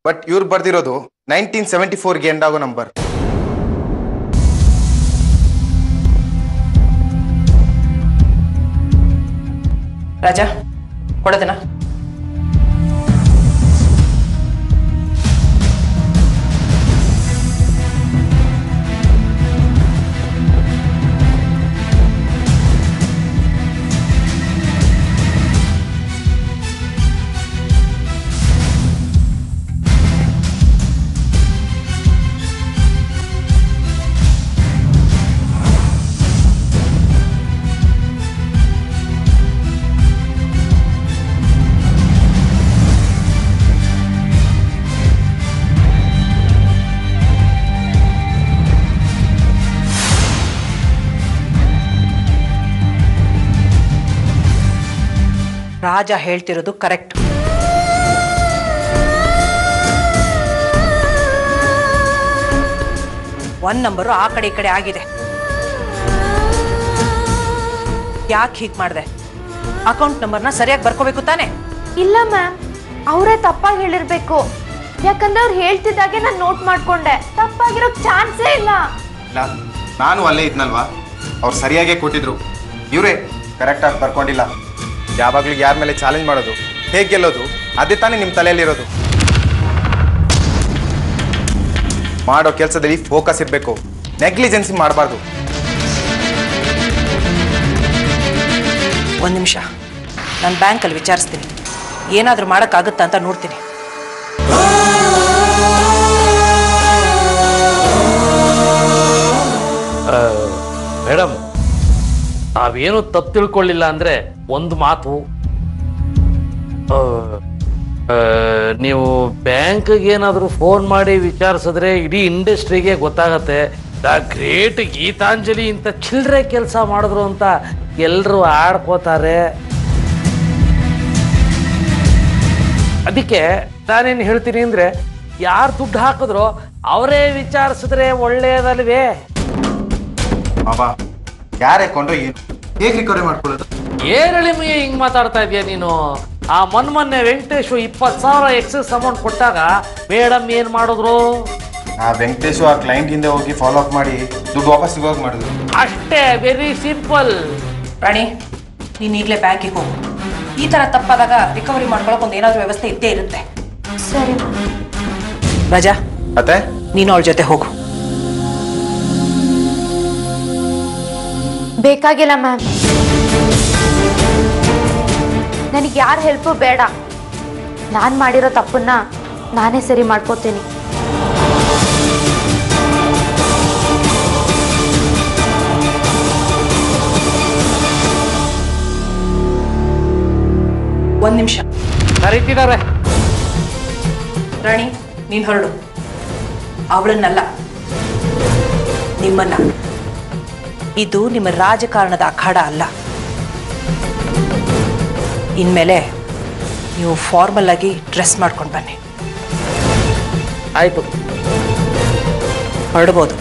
But ಇವ್ರು ಬರ್ದಿರೋದು 1974ಗೆ end ಆಗೋ number. Raja ಕೊಡೋದನ ರಾಜ ಹೇಳ್ತಿರೋದು ಕರೆಕ್ಟ್. ಒಂದ್ ನಂಬರು ಆ ಕಡೆ ಈ ಕಡೆ ಆಗಿದೆ. ಯಾಕೆ ಹೀಗೆ ಮಾಡಿದೆ? ಅಕೌಂಟ್ ನಂಬರ್ನ ಸರಿಯಾಗಿ ಬರ್ಕೋಬೇಕು ತಾನೆ? ಇಲ್ಲ ಮ್ಯಾಮ್, ಅವರೇ ತಪ್ಪಾಗಿ ಹೇಳಿರ್ಬೇಕು. ಯಾಕಂದ್ರೆ ಅವ್ರು ಹೇಳ್ತಿದ್ದಾಗೆ ನಾನು ನೋಟ್ ಮಾಡ್ಕೊಂಡೆ. ತಪ್ಪಾಗಿರೋಕ್ ಚಾನ್ಸೇ ಇಲ್ಲ. ನಾನು ಅಲ್ಲೇ ಇದ್ನಲ್ವಾ, ಅವ್ರು ಸರಿಯಾಗೇ ಕೊಟ್ಟಿದ್ರು. ಇವರೇ ಕರೆಕ್ಟಾಗಿ ಬರ್ಕೊಂಡಿಲ್ಲ. ಯಾವಾಗ್ಲೂ ಯಾರ ಮೇಲೆ ಚಾಲೆಂಜ್ ಮಾಡೋದು, ಹೇಗೆ ಗೆಲ್ಲೋದು, ಅದೇ ತಾನೇ ನಿಮ್ಮ ತಲೆಯಲ್ಲಿರೋದು. ಮಾಡೋ ಕೆಲಸದಲ್ಲಿ ಫೋಕಸ್ ಇರಬೇಕು, ನೆಗ್ಲಿಜೆನ್ಸಿ ಮಾಡಬಾರ್ದು. ಒಂದು ನಿಮಿಷ, ನಾನು ಬ್ಯಾಂಕಲ್ಲಿ ವಿಚಾರಿಸ್ತೀನಿ. ಏನಾದರೂ ಮಾಡೋಕ್ಕಾಗುತ್ತಾ ಅಂತ ನೋಡ್ತೀನಿ. ಮೇಡಮ್, ನಾವೇನು ತಪ್ಪು ತಿಳ್ಕೊಳ್ಳಿಲ್ಲ ಅಂದರೆ ಒಂದು ಮಾತು, ನೀವು ಬ್ಯಾಂಕ್ಗೆ ಏನಾದರೂ ಫೋನ್ ಮಾಡಿ ವಿಚಾರಿಸಿದ್ರೆ ಇಡೀ ಇಂಡಸ್ಟ್ರಿಗೆ ಗೊತ್ತಾಗತ್ತೆ ದ ಗ್ರೇಟ್ ಗೀತಾಂಜಲಿ ಇಂಥ ಚಿಲ್ಲರೆ ಕೆಲಸ ಮಾಡಿದ್ರು ಅಂತ ಎಲ್ಲರೂ ಆಡ್ಕೋತಾರೆ. ಅದಕ್ಕೆ ನಾನೇನು ಹೇಳ್ತೀನಿ ಅಂದರೆ, ಯಾರು ದುಡ್ಡು ಹಾಕಿದ್ರೋ ಅವರೇ ವಿಚಾರಿಸಿದ್ರೆ ಒಳ್ಳೆಯದಲ್ವೇ? ಬಾಬಾ, ಯಾರೇ ಕೊಂಡ್ರೆ ಹೇಗೆ ರಿಕವರಿ ಮಾಡ್ಕೊಳ್ಳೋದು? ಏರಳಿ ಮುಯ್ಯ ಹಿಂಗೆ ಮಾತಾಡ್ತಾ ಇದೀಯ ನೀನು? ಆ ಮೊನ್ನೆ ವೆಂಕಟೇಶು 20,000 ಎಕ್ಸೆಸ್ ಅಮೌಂಟ್ ಕೊಟ್ಟಾಗ ಮೇಡಮ್ ಏನು ಮಾಡಿದ್ರು? ಆ ವೆಂಕಟೇಶು ಆ ಕ್ಲೈಂಟ್ ಹಿಂದೆ ಹೋಗಿ ಫಾಲೋ ಅಪ್ ಮಾಡಿ ದುಡ್ಡು ವಾಪಸ್ ಸಿಗೋಗ ಮಾಡಿದ್ರು. ಅಷ್ಟೇ, ವೆರಿ ಸಿಂಪಲ್. ರಾಣಿ, ನೀನು ಈಗಲೇ ಬ್ಯಾಂಕಿಗೆ ಹೋಗು. ಈ ಥರ ತಪ್ಪಾದಾಗ ರಿಕವರಿ ಮಾಡ್ಕೊಳಕ್ಕೆ ಒಂದು ಏನಾದರೂ ವ್ಯವಸ್ಥೆ ಇದ್ದೇ ಇರುತ್ತೆ. ಸರಿ ರಾಜಾ, ಮತ್ತೆ ನೀನು ಅವಳ ಜೊತೆ ಹೋಗು. ಬೇಕಾಗಿಲ್ಲ ಮ್ಯಾಮ್, ನನಗೆ ಯಾರ ಹೆಲ್ಪು ಬೇಡ. ನಾನು ಮಾಡಿರೋ ತಪ್ಪನ್ನ ನಾನೇ ಸರಿ ಮಾಡ್ಕೋತೀನಿ. ಒಂದು ನಿಮಿಷ, ಕರೀತಿದ್ದಾರೆ. ರಾಣಿ, ನೀನು ಹೊರಡು. ಅವಳನ್ನಲ್ಲ, ನಿಮ್ಮನ್ನ. ಇದು ನಿಮ್ಮ ರಾಜಕಾರಣದ ಅಖಾಡ ಅಲ್ಲ. ಇನ್ಮೇಲೆ ನೀವು ಫಾರ್ಮಲ್ ಆಗಿ ಡ್ರೆಸ್ ಮಾಡ್ಕೊಂಡು ಬನ್ನಿ. ಆಯಿತು, ಹೊರಡ್ಬೋದು.